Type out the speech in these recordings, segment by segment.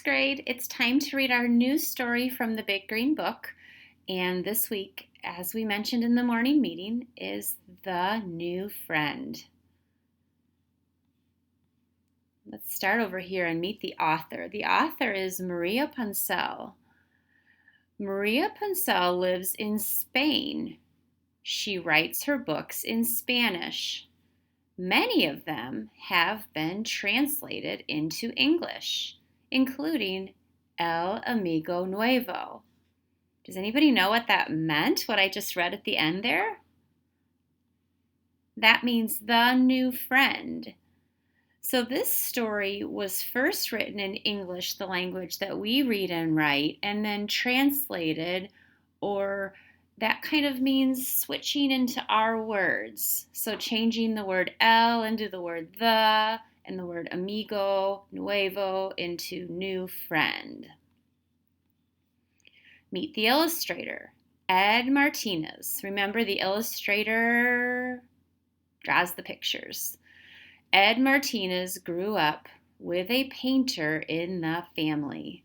Grade, it's time to read our new story from the Big Green Book. And this week, as we mentioned in the morning meeting, is The New Friend. Let's start over here and meet the author. The author is Maria Poncel. Maria Poncel lives in Spain. She writes her books in Spanish. Many of them have been translated into English, including El Amigo Nuevo. Does anybody know what that meant, what I just read at the end there? That means the new friend. So this story was first written in English, the language that we read and write, and then translated, or that kind of means switching into our words. So changing the word el into the word the, and the word amigo, nuevo, into new friend. Meet the illustrator, Ed Martinez. Remember, the illustrator draws the pictures. Ed Martinez grew up with a painter in the family.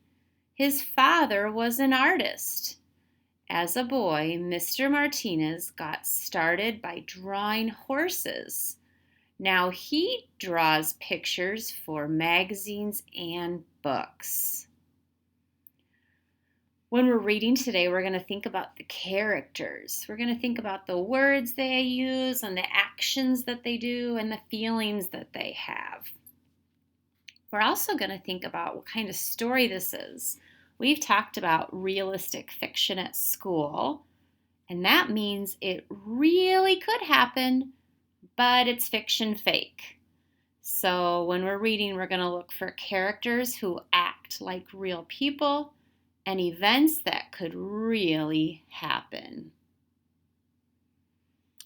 His father was an artist. As a boy, Mr. Martinez got started by drawing horses. Now he draws pictures for magazines and books. When we're reading today, we're going to think about the characters. We're going to think about the words they use and the actions that they do and the feelings that they have. We're also going to think about what kind of story this is. We've talked about realistic fiction at school, and that means it really could happen, but it's fiction fake. So when we're reading, we're going to look for characters who act like real people and events that could really happen.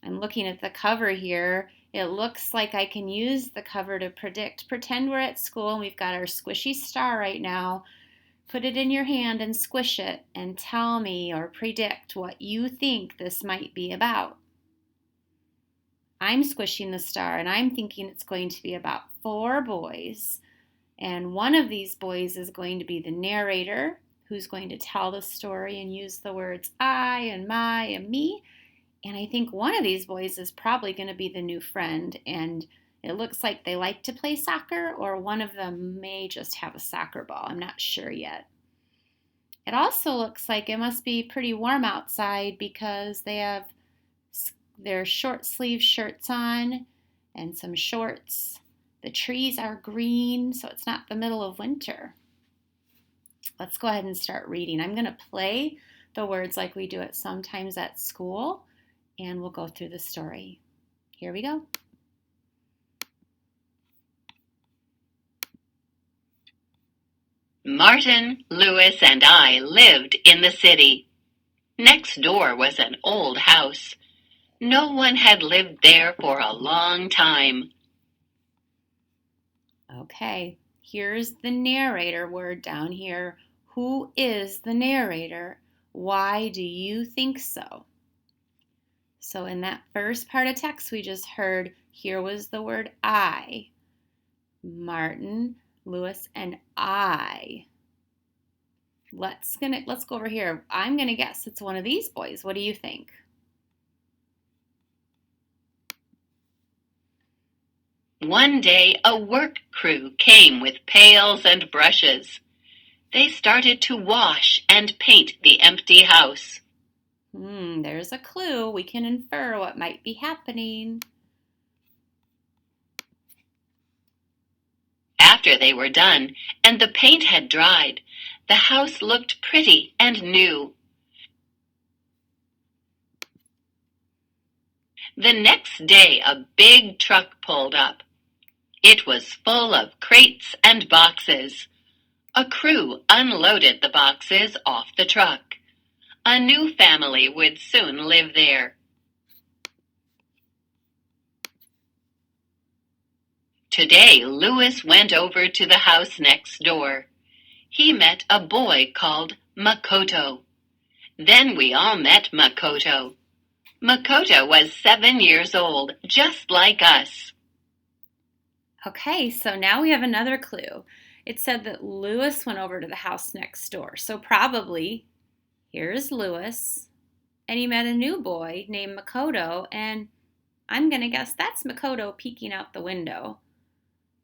I'm looking at the cover here. It looks like I can use the cover to pretend we're at school and we've got our squishy star right now. Put it in your hand and squish it and tell me or predict what you think this might be about. I'm squishing the star and I'm thinking it's going to be about 4 boys. And one of these boys is going to be the narrator, who's going to tell the story and use the words I and my and me. And I think one of these boys is probably going to be the new friend. And it looks like they like to play soccer, or one of them may just have a soccer ball. I'm not sure yet. It also looks like it must be pretty warm outside because they have their short sleeve shirts on and some shorts. The trees are green, so it's not the middle of winter. Let's go ahead and start reading. I'm going to play the words like we do it sometimes at school, and we'll go through the story. Here we go. Martin, Louis, and I lived in the city. Next door was an old house. No one had lived there for a long time. Okay, here's the narrator word down here. Who is the narrator? Why do you think so? So in that first part of text we just heard, here was the word I. Martin, Louis, and I. Let's go over here. I'm going to guess it's one of these boys. What do you think? One day, a work crew came with pails and brushes. They started to wash and paint the empty house. There's a clue. We can infer what might be happening. After they were done and the paint had dried, the house looked pretty and new. The next day, a big truck pulled up. It was full of crates and boxes. A crew unloaded the boxes off the truck. A new family would soon live there. Today, Louis went over to the house next door. He met a boy called Makoto. Then we all met Makoto. Makoto was 7 years old, just like us. Okay, so now we have another clue. It said that Lewis went over to the house next door. So probably, here's Lewis, and he met a new boy named Makoto, and I'm going to guess that's Makoto peeking out the window.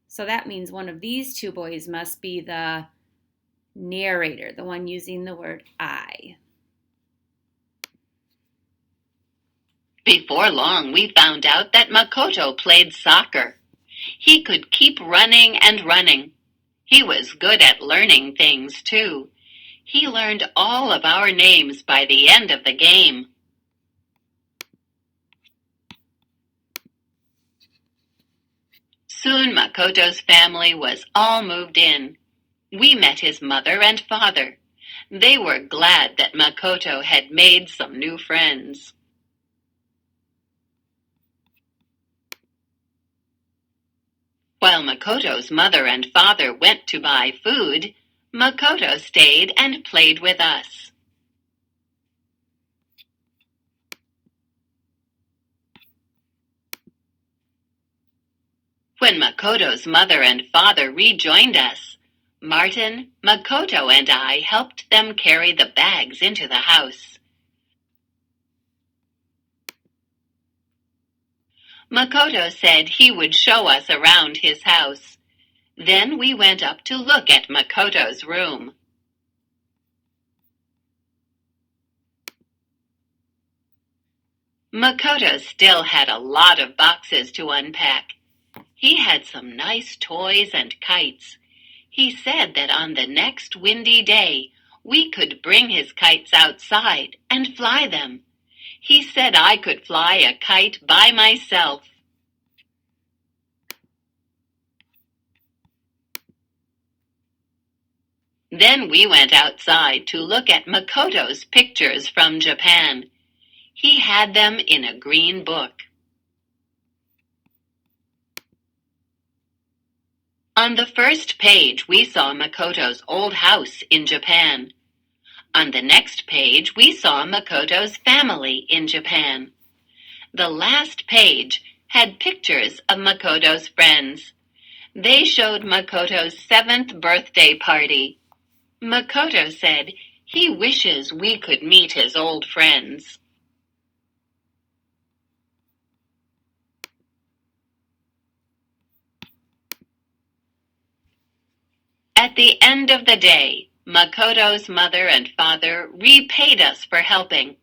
So that means one of these two boys must be the narrator, the one using the word I. Before long, we found out that Makoto played soccer. He could keep running and running. He was good at learning things, too. He learned all of our names by the end of the game. Soon Makoto's family was all moved in. We met his mother and father. They were glad that Makoto had made some new friends. While Makoto's mother and father went to buy food, Makoto stayed and played with us. When Makoto's mother and father rejoined us, Martin, Makoto, and I helped them carry the bags into the house. Makoto said he would show us around his house. Then we went up to look at Makoto's room. Makoto still had a lot of boxes to unpack. He had some nice toys and kites. He said that on the next windy day, we could bring his kites outside and fly them. He said I could fly a kite by myself. Then we went outside to look at Makoto's pictures from Japan. He had them in a green book. On the first page, we saw Makoto's old house in Japan. On the next page, we saw Makoto's family in Japan. The last page had pictures of Makoto's friends. They showed Makoto's 7th birthday party. Makoto said he wishes we could meet his old friends. At the end of the day, Makoto's mother and father repaid us for helping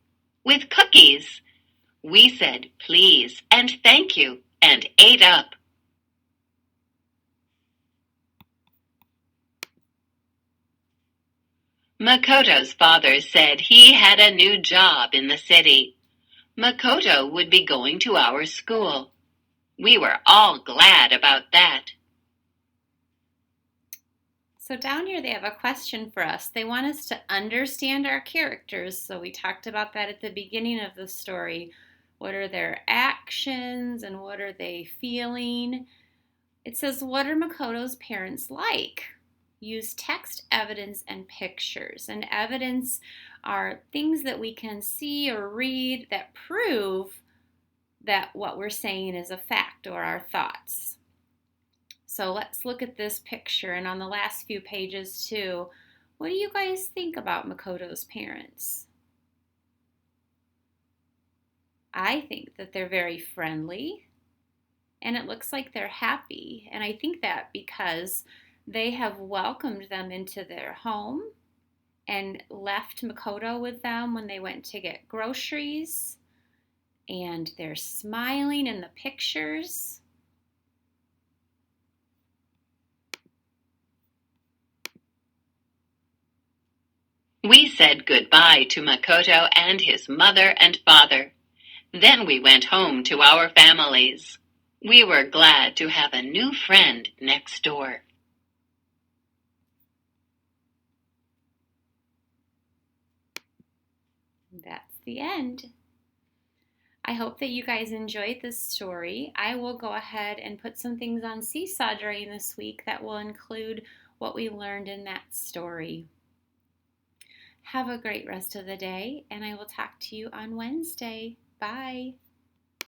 with cookies. We said please and thank you and ate up. Makoto's father said he had a new job in the city. Makoto would be going to our school. We were all glad about that. So down here they have a question for us. They want us to understand our characters. So we talked about that at the beginning of the story. What are their actions and what are they feeling? It says, what are Makoto's parents like? Use text, evidence, and pictures. And evidence are things that we can see or read that prove that what we're saying is a fact or our thoughts. So let's look at this picture, and on the last few pages too. What do you guys think about Makoto's parents? I think that they're very friendly, and it looks like they're happy. And I think that because they have welcomed them into their home and left Makoto with them when they went to get groceries. And they're smiling in the pictures. We said goodbye to Makoto and his mother and father. Then we went home to our families. We were glad to have a new friend next door. That's the end. I hope that you guys enjoyed this story. I will go ahead and put some things on Seesaw during this week that will include what we learned in that story. Have a great rest of the day, and I will talk to you on Wednesday. Bye.